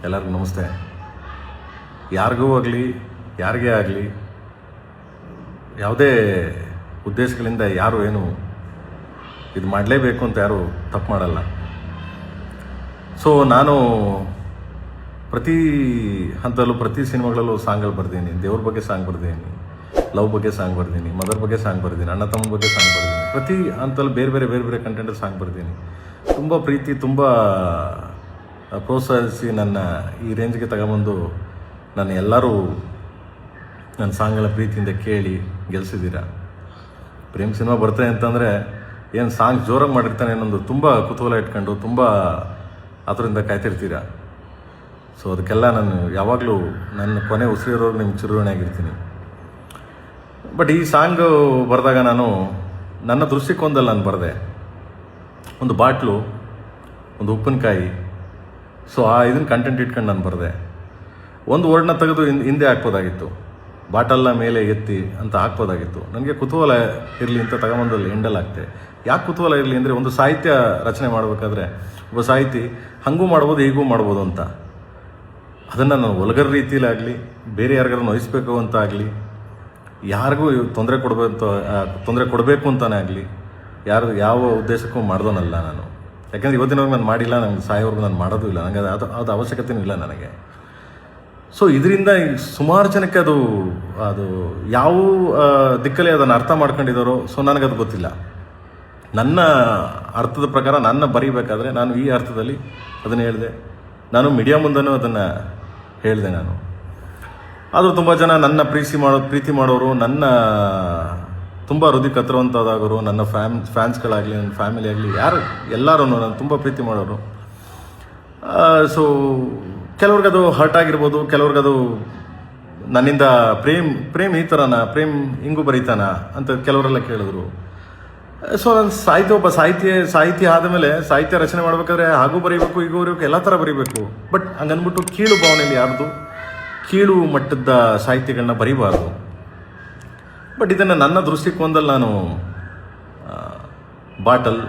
ಎಲ್ಲರಿಗೂ ನಮಸ್ತೆ. ಯಾರಿಗೂ ಆಗಲಿ ಯಾರಿಗೇ ಆಗಲಿ ಯಾವುದೇ ಉದ್ದೇಶಗಳಿಂದ ಯಾರು ಏನು ಇದು ಮಾಡಲೇಬೇಕು ಅಂತ ಯಾರು ತಪ್ಪು ಮಾಡಲ್ಲ. ಸೊ ನಾನು ಪ್ರತಿ ಹಂತದಲ್ಲೂ ಪ್ರತಿ ಸಿನಿಮಾಗಳಲ್ಲೂ ಸಾಂಗ್ಗಳು ಬರ್ತೀನಿ. ದೇವ್ರ ಬಗ್ಗೆ ಸಾಂಗ್ ಬರ್ತೀನಿ, ಲವ್ ಬಗ್ಗೆ ಸಾಂಗ್ ಬರ್ತೀನಿ, ಮದರ್ ಬಗ್ಗೆ ಸಾಂಗ್ ಬರ್ತೀನಿ, ಅಣ್ಣ ತಮ್ಮನ ಬಗ್ಗೆ ಸಾಂಗ್ ಬರ್ತೀನಿ. ಪ್ರತಿ ಹಂತದಲ್ಲೂ ಬೇರೆ ಬೇರೆ ಕಂಟೆಂಟಲ್ಲಿ ಸಾಂಗ್ ಬರ್ತೀನಿ. ತುಂಬ ಪ್ರೀತಿ, ತುಂಬ ಪ್ರೋತ್ಸಾಹಿಸಿ ನನ್ನ ಈ ರೇಂಜ್ಗೆ ತಗೊಂಬಂದು ನಾನು ಎಲ್ಲರೂ ನನ್ನ ಸಾಂಗ್ಗಳ ಪ್ರೀತಿಯಿಂದ ಕೇಳಿ ಗೆಲ್ಸಿದ್ದೀರಾ. ಪ್ರೇಮ್ ಸಿನಿಮಾ ಬರ್ತಾನೆ ಅಂತಂದರೆ ಏನು ಸಾಂಗ್ ಜೋರಾಗಿ ಮಾಡಿರ್ತಾನೆ ಅನ್ನೊಂದು ತುಂಬ ಕುತೂಹಲ ಇಟ್ಕೊಂಡು ತುಂಬ ಅದರಿಂದ ಕಾಯ್ತಿರ್ತೀರ. ಸೊ ಅದಕ್ಕೆಲ್ಲ ನಾನು ಯಾವಾಗಲೂ ನನ್ನ ಕೊನೆ ಉಸಿರಿರೋರು ನಿಮ್ಮ ಚಿರುಣಿಯಾಗಿರ್ತೀನಿ. ಬಟ್ ಈ ಸಾಂಗ್ ಬರೆದಾಗ ನಾನು ನನ್ನ ದೃಷ್ಟಿಕೋನದಲ್ಲಿ ನಾನು ಬರೆದೆ. ಒಂದು ಬಾಟ್ಲು, ಒಂದು ಉಪ್ಪಿನಕಾಯಿ, ಸೊ ಇದನ್ನು ಕಂಟೆಂಟ್ ಇಟ್ಕೊಂಡು ನಾನು ಬರೆದೆ. ಒಂದು ವರ್ಡ್ನ ತೆಗೆದು ಹಿಂದೆ ಹಾಕ್ಬೋದಾಗಿತ್ತು, ಬಾಟಲ್ನ ಮೇಲೆ ಎತ್ತಿ ಅಂತ ಹಾಕ್ಬೋದಾಗಿತ್ತು. ನನಗೆ ಕುತೂಹಲ ಇರಲಿ ಅಂತ ತಗೊಂಬಂದಲ್ಲಿ ಎಂಡಲ್ಲಿ ಹಾಕ್ತೆ. ಯಾಕೆ ಕುತೂಹಲ ಇರಲಿ ಅಂದರೆ, ಒಂದು ಸಾಹಿತ್ಯ ರಚನೆ ಮಾಡಬೇಕಾದ್ರೆ ಒಬ್ಬ ಸಾಹಿತಿ ಹಾಗೂ ಮಾಡ್ಬೋದು ಹೀಗೂ ಮಾಡ್ಬೋದು ಅಂತ, ಅದನ್ನು ನಾನು ಒಲಗರ ರೀತಿಯಲ್ಲಾಗಲಿ ಬೇರೆ ಯಾರಿಗಾರು ನೋಯಿಸ್ಬೇಕು ಅಂತ ಆಗಲಿ, ಯಾರಿಗೂ ತೊಂದರೆ ಕೊಡಬೇಕು ಅಂತಲೇ ಆಗಲಿ ಯಾವ ಉದ್ದೇಶಕ್ಕೂ ಮಾಡ್ದೋನಲ್ಲ ನಾನು. ಯಾಕೆಂದರೆ ಇವತ್ತಿನವರೆಗೆ ನಾನು ಮಾಡಿಲ್ಲ, ನಂಗೆ ಸಾಯೋವರೆಗೂ ನಾನು ಮಾಡೋದು ಇಲ್ಲ, ನನಗೆ ಅದು ಅವಶ್ಯಕತೆಯೂ ಇಲ್ಲ ನನಗೆ. ಸೊ ಇದರಿಂದ ಸುಮಾರು ಜನಕ್ಕೆ ಅದು ಯಾವ ದಿಕ್ಕಲ್ಲಿ ಅದನ್ನು ಅರ್ಥ ಮಾಡ್ಕೊಂಡಿದ್ದಾರೋ, ಸೊ ನನಗದು ಗೊತ್ತಿಲ್ಲ. ನನ್ನ ಅರ್ಥದ ಪ್ರಕಾರ ನನ್ನ ಬರೀಬೇಕಾದ್ರೆ ನಾನು ಈ ಅರ್ಥದಲ್ಲಿ ಅದನ್ನು ಹೇಳಿದೆ. ನಾನು ಮೀಡಿಯಾ ಮುಂದೆನೂ ಅದನ್ನು ಹೇಳಿದೆ. ನಾನು ಆದರೂ ತುಂಬ ಜನ ನನ್ನ ಪ್ರೀತಿ ಮಾಡೋರು, ನನ್ನ ತುಂಬ ಹೃದಯ ಕತ್ತರುವಂಥದ್ದಾಗೋರು, ನನ್ನ ಫ್ಯಾನ್ಸ್ಗಳಾಗಲಿ, ನನ್ನ ಫ್ಯಾಮಿಲಿ ಆಗಲಿ, ಎಲ್ಲರೂ ನಾನು ತುಂಬ ಪ್ರೀತಿ ಮಾಡೋರು. ಸೊ ಕೆಲವ್ರಿಗದು ಹರ್ಟ್ ಆಗಿರ್ಬೋದು, ಕೆಲವ್ರಿಗದು ನನ್ನಿಂದ ಪ್ರೇಮ್ ಈ ಥರನ, ಪ್ರೇಮ್ ಹಿಂಗೂ ಬರೀತಾನ ಅಂತ ಕೆಲವರೆಲ್ಲ ಕೇಳಿದ್ರು. ಸೊ ನಾನು ಒಬ್ಬ ಸಾಹಿತಿ ಆದಮೇಲೆ ಸಾಹಿತ್ಯ ರಚನೆ ಮಾಡಬೇಕಾದ್ರೆ ಹಾಗೂ ಬರೀಬೇಕು, ಹೀಗೂ ಬರೀಬೇಕು, ಎಲ್ಲ ಥರ ಬರೀಬೇಕು. ಬಟ್ ಹಂಗನ್ಬಿಟ್ಟು ಕೀಳು ಭಾವನೆಯಲ್ಲಿ ಯಾರ್ದು ಕೀಳು ಮಟ್ಟದ ಸಾಹಿತ್ಯಗಳನ್ನ ಬರೀಬಾರ್ದು. ಬಟ್ ಇದನ್ನು ನನ್ನ ದೃಷ್ಟಿಕೋನದಲ್ಲಿ ನಾನು ಬಾಟಲ್,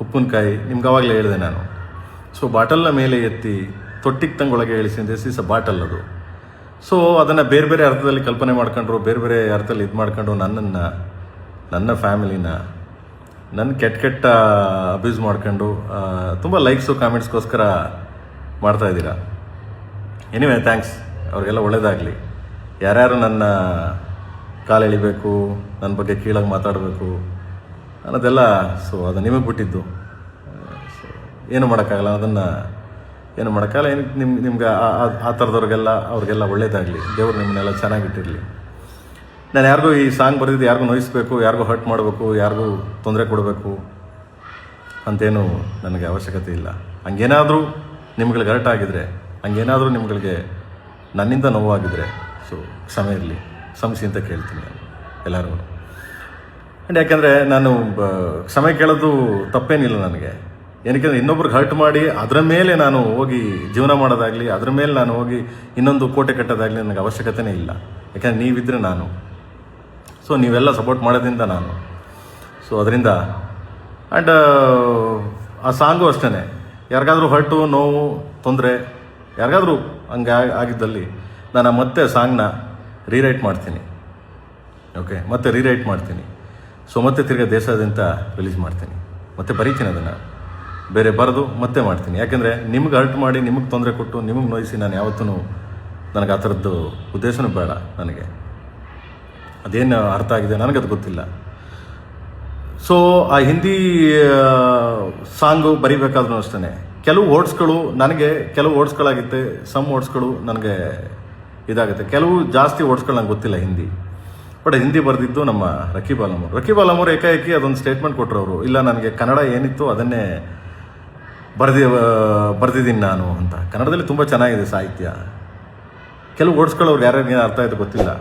ಉಪ್ಪಿನಕಾಯಿ ನಿಮ್ಗೆ ಅವಾಗಲೇ ಹೇಳಿದೆ ನಾನು. ಸೊ ಬಾಟಲ್ನ ಮೇಲೆ ಎತ್ತಿ ತೊಟ್ಟಿಗೆ ತಂಗೊಳಗೆ ಇಳಿಸಿ, ದಿಸ್ ಇಸ್ ಅ ಬಾಟಲ್ ಅದು. ಸೊ ಅದನ್ನು ಬೇರೆ ಬೇರೆ ಅರ್ಥದಲ್ಲಿ ಕಲ್ಪನೆ ಮಾಡ್ಕೊಂಡ್ರು, ಬೇರೆ ಬೇರೆ ಅರ್ಥದಲ್ಲಿ ಇದು ಮಾಡ್ಕೊಂಡು ನನ್ನನ್ನು, ನನ್ನ ಫ್ಯಾಮಿಲಿನ, ನನ್ನ ಕೆಟ್ಟ ಅಬ್ಯೂಸ್ ಮಾಡ್ಕೊಂಡು ತುಂಬ ಲೈಕ್ಸು ಕಾಮೆಂಟ್ಸ್ಗೋಸ್ಕರ ಮಾಡ್ತಾಯಿದ್ದೀರಾ. ಎನಿವೆ ಥ್ಯಾಂಕ್ಸ್, ಅವ್ರಿಗೆಲ್ಲ ಒಳ್ಳೇದಾಗಲಿ. ಯಾರ್ಯಾರು ನನ್ನ ಕಾಲು ಎಳಿಬೇಕು, ನನ್ನ ಬಗ್ಗೆ ಕೀಳಾಗಿ ಮಾತಾಡಬೇಕು ಅನ್ನೋದೆಲ್ಲ, ಸೊ ಅದು ನಿಮಗೆ ಬಿಟ್ಟಿದ್ದು. ಸೊ ಏನು ಮಾಡೋಕ್ಕಾಗಲ್ಲ, ಅದನ್ನು ಏನು ಮಾಡೋಕ್ಕಾಗಲ್ಲ. ಏನಕ್ಕೆ ನಿಮ್ಗೆ ಆ ಥರದವ್ರಿಗೆಲ್ಲ ಅವ್ರಿಗೆಲ್ಲ ಒಳ್ಳೇದಾಗಲಿ, ದೇವ್ರು ನಿಮ್ಮನ್ನೆಲ್ಲ ಚೆನ್ನಾಗಿಟ್ಟಿರಲಿ. ನಾನು ಯಾರಿಗೂ ಈ ಸಾಂಗ್ ಬರೆದಿದ್ದು ಯಾರಿಗೂ ನೋಯಿಸ್ಬೇಕು, ಯಾರಿಗೂ ಹರ್ಟ್ ಮಾಡಬೇಕು, ಯಾರಿಗೂ ತೊಂದರೆ ಕೊಡಬೇಕು ಅಂತೇನು ನನಗೆ ಅವಶ್ಯಕತೆ ಇಲ್ಲ. ಹಂಗೇನಾದರೂ ನಿಮ್ಗಳಿಗೆ ಹರ್ಟ್ ಆಗಿದ್ರೆ, ಹಂಗೇನಾದರೂ ನಿಮ್ಗಳಿಗೆ ನನ್ನಿಂದ ನೋವಾಗಿದ್ರೆ, ಸೊ ಕ್ಷಮೆ ಇರಲಿ, ಕ್ಷಮಿಸಿ ಅಂತ ಕೇಳ್ತೀನಿ ಎಲ್ಲರಿಗೂ. ಆ್ಯಂಡ್ ಯಾಕೆಂದರೆ ನಾನು ಕ್ಷಮೆ ಕೇಳೋದು ತಪ್ಪೇನಿಲ್ಲ ನನಗೆ. ಏನಕ್ಕೆಂದರೆ ಇನ್ನೊಬ್ರಿಗೆ ಹರ್ಟ್ ಮಾಡಿ ಅದರ ಮೇಲೆ ನಾನು ಹೋಗಿ ಜೀವನ ಮಾಡೋದಾಗಲಿ, ಅದರ ಮೇಲೆ ನಾನು ಹೋಗಿ ಇನ್ನೊಂದು ಕೋಟೆ ಕಟ್ಟೋದಾಗಲಿ ನನಗೆ ಅವಶ್ಯಕತೆಯೇ ಇಲ್ಲ. ಯಾಕೆಂದರೆ ನೀವಿದ್ದರೆ ನಾನು, ಸೊ ನೀವೆಲ್ಲ ಸಪೋರ್ಟ್ ಮಾಡೋದ್ರಿಂದ ನಾನು. ಸೊ ಅದರಿಂದ ಆ್ಯಂಡ್ ಆ ಸಾಂಗು ಅಷ್ಟೇ, ಯಾರಿಗಾದ್ರೂ ಹರ್ಟು, ನೋವು, ತೊಂದರೆ ಯಾರಿಗಾದ್ರೂ ಹಂಗೆ ಆಗಿದ್ದಲ್ಲಿ ನಾನು ಮತ್ತೆ ಸಾಂಗ್ನ ರೀರೈಟ್ ಮಾಡ್ತೀನಿ. ಓಕೆ, ಮತ್ತೆ ರೀರೈಟ್ ಮಾಡ್ತೀನಿ. ಸೊ ಮತ್ತೆ ತಿರ್ಗಾ ದೇಶಾದ್ಯಂತ ರಿಲೀಸ್ ಮಾಡ್ತೀನಿ, ಮತ್ತೆ ಬರೀತೀನಿ ಅದನ್ನು, ಬೇರೆ ಬರೆದು ಮತ್ತೆ ಮಾಡ್ತೀನಿ. ಯಾಕೆಂದರೆ ನಿಮ್ಗೆ ಹರ್ಟ್ ಮಾಡಿ, ನಿಮಗೆ ತೊಂದರೆ ಕೊಟ್ಟು, ನಿಮಗೆ ನೋಯಿಸಿ ನಾನು ಯಾವತ್ತೂ, ನನಗೆ ಆ ಥರದ್ದು ಉದ್ದೇಶನೂ ಬೇಡ. ನನಗೆ ಅದೇನು ಅರ್ಥ ಆಗಿದೆ ನನಗದು ಗೊತ್ತಿಲ್ಲ. ಸೊ ಆ ಹಿಂದಿ ಸಾಂಗು ಬರಿಬೇಕಾದ್ರೂ ಅಷ್ಟೇ ಕೆಲವು ವರ್ಡ್ಸ್ಗಳು ನನಗೆ, ಕೆಲವು ವರ್ಡ್ಸ್ಗಳಾಗುತ್ತೆ, ಸಮ್ ವರ್ಡ್ಸ್ಗಳು ನನಗೆ ಇದಾಗುತ್ತೆ, ಕೆಲವು ಜಾಸ್ತಿ ವರ್ಡ್ಸ್ಗಳು ನಂಗೆ ಗೊತ್ತಿಲ್ಲ ಹಿಂದಿ. ಬಟ್ ಹಿಂದಿ ಬರೆದಿದ್ದು ನಮ್ಮ ರಕೀಬ್ ಆಲಮ್ ಅವರು ಏಕಾಏಕಿ ಅದೊಂದು ಸ್ಟೇಟ್ಮೆಂಟ್ ಕೊಟ್ಟರು ಅವರು, ಇಲ್ಲ ನನಗೆ ಕನ್ನಡ ಏನಿತ್ತು ಅದನ್ನೇ ಬರೆದಿದ್ದೀನಿ ನಾನು ಅಂತ. ಕನ್ನಡದಲ್ಲಿ ತುಂಬ ಚೆನ್ನಾಗಿದೆ ಸಾಹಿತ್ಯ. ಕೆಲವು ವರ್ಡ್ಸ್ಗಳು ಅವ್ರು ಯಾರ್ಯಾರಿಗೆ ಅರ್ಥ ಆಯಿತು ಗೊತ್ತಿಲ್ಲ,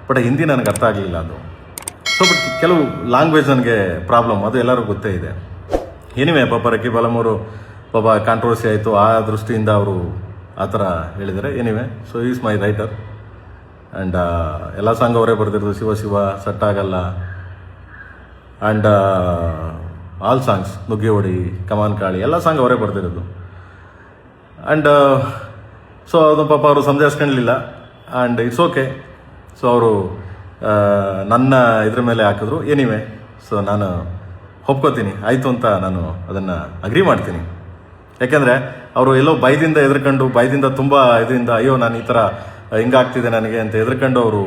ಬಟ್ ಹಿಂದಿ ನನಗೆ ಅರ್ಥ ಆಗಲಿಲ್ಲ ಅದು. ಸೊ ಬಟ್ ಕೆಲವು ಲ್ಯಾಂಗ್ವೇಜ್ ನನಗೆ ಪ್ರಾಬ್ಲಮ್, ಅದು ಎಲ್ಲರಿಗೂ ಗೊತ್ತೇ ಇದೆ. ಏನಿವೆ ಪಾಪ ರಕೀಬ್ ಆಲಮ್ ಅವರು ಪಾಪ ಕಾಂಟ್ರವರ್ಸಿ ಆಯಿತು, ಆ ದೃಷ್ಟಿಯಿಂದ ಅವರು ಆ ಥರ ಹೇಳಿದ್ದಾರೆ. Anyway, so is my writer and ಎಲ್ಲ ಸಾಂಗ್ ಅವರೇ ಬರೆದಿರೋದು. ಶಿವ ಸಟ್ಟಾಗಲ್ಲ ಆ್ಯಂಡ್ ಆಲ್ ಸಾಂಗ್ಸ್, ನುಗ್ಗಿ ಹೊಡಿ, ಕಮಾನ್ ಕಾಳಿ, ಎಲ್ಲ ಸಾಂಗ್ ಅವರೇ ಬರೆದಿರೋದು. ಆ್ಯಂಡ್ ಸೊ ಅದು ಪಾಪ ಅವರು ಸಮಜಾಯಿಸ್ಕೊಳ್ಳಲಿಲ್ಲ ಆ್ಯಂಡ್ ಇಟ್ಸ್ ಓಕೆ. ಸೊ ಅವರು ನನ್ನ ಇದ್ರ ಮೇಲೆ ಹಾಕಿದ್ರು. ಎನಿವೆ, ಸೊ ನಾನು ಒಪ್ಕೋತೀನಿ, ಆಯಿತು ಅಂತ ನಾನು ಅದನ್ನು ಅಗ್ರಿ ಮಾಡ್ತೀನಿ. ಯಾಕೆಂದರೆ ಅವರು ಎಲ್ಲೋ ಭಯದಿಂದ ಎದ್ರಕೊಂಡು, ಭಯದಿಂದ ತುಂಬ ಇದರಿಂದ ಅಯ್ಯೋ ನಾನು ಈ ಥರ ಹಿಂಗಾಗ್ತಿದೆ ನನಗೆ ಅಂತ ಎದ್ರಕೊಂಡು ಅವರು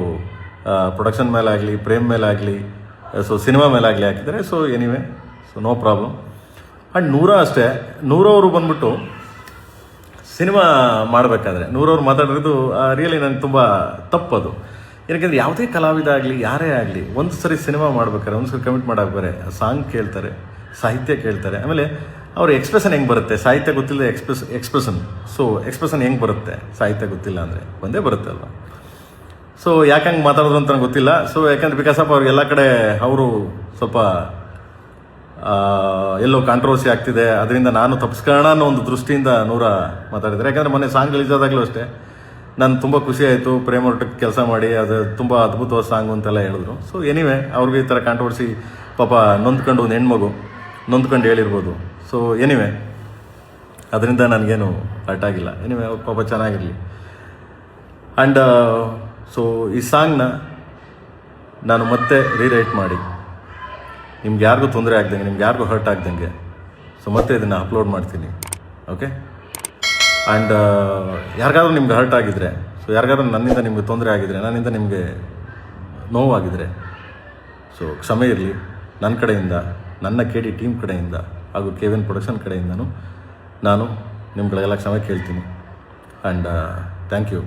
ಪ್ರೊಡಕ್ಷನ್ ಮೇಲೆ ಆಗಲಿ, ಪ್ರೇಮ್ ಮೇಲೆ ಆಗಲಿ, ಸೊ ಸಿನಿಮಾ ಮೇಲೆ ಆಗಲಿ ಹಾಕಿದ್ದಾರೆ. So anyway, so no problem. And ನೂರ ಅಷ್ಟೇ, ನೂರವರು ಬಂದ್ಬಿಟ್ಟು ಸಿನಿಮಾ ಮಾಡಬೇಕಾದ್ರೆ ನೂರವ್ರು ಮಾತಾಡಿರೋದು ರಿಯಲಿ ನನಗೆ ತುಂಬ ತಪ್ಪದು. ಏನಕ್ಕೆ ಯಾವುದೇ ಕಲಾವಿದ ಆಗಲಿ, ಯಾರೇ ಆಗಲಿ, ಒಂದು ಸರಿ ಸಿನಿಮಾ ಮಾಡ್ಬೇಕಾದ್ರೆ, ಒಂದು ಸರಿ ಕಮಿಟ್ ಮಾಡಾಕ್ಬಾರೆ ಸಾಂಗ್ ಕೇಳ್ತಾರೆ, ಸಾಹಿತ್ಯ ಕೇಳ್ತಾರೆ, ಆಮೇಲೆ ಅವ್ರ ಎಕ್ಸ್ಪ್ರೆಷನ್ ಹೆಂಗೆ ಬರುತ್ತೆ. ಸಾಹಿತ್ಯ ಗೊತ್ತಿಲ್ಲ, ಎಕ್ಸ್ಪ್ರೆಷನ್. ಸೊ ಎಕ್ಸ್ಪ್ರೆಷನ್ ಹೆಂಗೆ ಬರುತ್ತೆ ಸಾಹಿತ್ಯ ಗೊತ್ತಿಲ್ಲ ಅಂದರೆ? ಒಂದೇ ಬರುತ್ತೆ ಅಲ್ವಾ. ಸೊ ಯಾಕೆ ಹಂಗೆ ಮಾತಾಡೋದು ಅಂತ ನನಗೆ ಗೊತ್ತಿಲ್ಲ. ಸೊ ಯಾಕಂದ್ರೆ ಬಿಕಾಸ್ ಆಫ್ ಅವ್ರು ಎಲ್ಲ ಕಡೆ ಅವರು ಸ್ವಲ್ಪ ಎಲ್ಲೋ ಕಾಂಟ್ರವರ್ಸಿ ಆಗ್ತಿದೆ, ಅದರಿಂದ ನಾನು ತಪ್ಪಿಸ್ಕೊಳ್ಳೋಣ ಅನ್ನೋ ಒಂದು ದೃಷ್ಟಿಯಿಂದ ನೂರ ಮಾತಾಡಿದ್ದಾರೆ. ಯಾಕಂದರೆ ಮೊನ್ನೆ ಸಾಂಗ್ ರಿಲೀಸ್ ಆದಾಗಲೂ ಅಷ್ಟೇ ನಾನು ತುಂಬ ಖುಷಿ ಆಯಿತು, ಪ್ರೇಮ್ ಹೊರಟಕ್ಕೆ ಕೆಲಸ ಮಾಡಿ, ಅದು ತುಂಬ ಅದ್ಭುತವಾದ ಸಾಂಗು ಅಂತೆಲ್ಲ ಹೇಳಿದ್ರು. ಸೊ ಎನಿವೆ, ಅವ್ರಿಗೆ ಈ ಥರ ಕಾಂಟ್ರವರ್ಸಿ ಪಾಪ ನೊಂದ್ಕೊಂಡು, ಒಂದು ಹೆಣ್ಮಗು ನೊಂದ್ಕೊಂಡು ಹೇಳಿರ್ಬೋದು. ಸೊ ಎನಿವೆ, ಅದರಿಂದ ನನಗೇನು ಹರ್ಟ್ ಆಗಿಲ್ಲ. ಎನಿವೆ, ಅವ್ರು ಪಾಪ ಚೆನ್ನಾಗಿರಲಿ. ಆ್ಯಂಡ್ ಸೊ ಈ ಸಾಂಗ್ನ ನಾನು ಮತ್ತೆ ರೀರೈಟ್ ಮಾಡಿ ನಿಮ್ಗೆ ಯಾರಿಗೂ ತೊಂದರೆ ಆಗ್ದಂಗೆ, ನಿಮ್ಗೆ ಯಾರಿಗೂ ಹರ್ಟ್ ಆಗ್ದಂಗೆ, ಸೊ ಮತ್ತೆ ಇದನ್ನು ಅಪ್ಲೋಡ್ ಮಾಡ್ತೀನಿ. ಓಕೆ. ಆ್ಯಂಡ್ ಯಾರಿಗಾದ್ರೂ ನಿಮ್ಗೆ ಹರ್ಟ್ ಆಗಿದ್ರೆ, ಸೊ ಯಾರಿಗಾದ್ರೂ ನನ್ನಿಂದ ನಿಮಗೆ ತೊಂದರೆ ಆಗಿದ್ರೆ, ನನ್ನಿಂದ ನಿಮಗೆ ನೋವಾಗಿದ್ರೆ, ಸೊ ಕ್ಷಮೆ ಇರಲಿ. ನನ್ನ ಕಡೆಯಿಂದ, ನನ್ನ KD ಟೀಮ್ ಕಡೆಯಿಂದ ಹಾಗೂ KVN ಪ್ರೊಡಕ್ಷನ್ ಕಡೆಯಿಂದನೂ ನಾನು ನಿಮ್ಗಳಿಗೆಲ್ಲ ಕ್ಷಮೆ ಕೇಳ್ತೀನಿ. And thank you.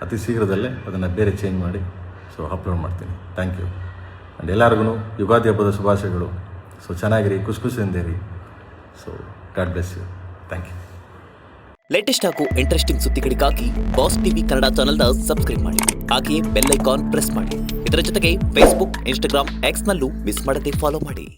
ಅತಿ ಶೀಘ್ರದಲ್ಲೇ ಅದನ್ನು ಬೇರೆ ಚೇಂಜ್ ಮಾಡಿ ಸೊ ಅಪ್ಲೋಡ್ ಮಾಡ್ತೀನಿ. Thank you. ಆ್ಯಂಡ್ ಎಲ್ಲರಿಗೂ ಯುಗಾದಿ ಹಬ್ಬದ ಶುಭಾಶಯಗಳು. ಸೊ ಚೆನ್ನಾಗಿರಿ, ಖುಷಿಯಿಂದ ಇರಿ. So God bless you. Thank you. Latest ಹಾಗೂ ಇಂಟ್ರೆಸ್ಟಿಂಗ್ ಸುದ್ದಿಗಳಿಗಾಗಿ ಬಾಸ್ ಟಿವಿ ಕನ್ನಡ ಚಾನೆಲ್ನ ಸಬ್ಸ್ಕ್ರೈಬ್ ಮಾಡಿ. ಹಾಗೆಯೇ ಬೆಲ್ ಐಕಾನ್ ಪ್ರೆಸ್ ಮಾಡಿ. ಇದರ ಜೊತೆಗೆ ಫೇಸ್ಬುಕ್, ಇನ್ಸ್ಟಾಗ್ರಾಮ್, ಎಕ್ಸ್ನಲ್ಲೂ ಮಿಸ್ ಮಾಡದೆ ಫಾಲೋ ಮಾಡಿ.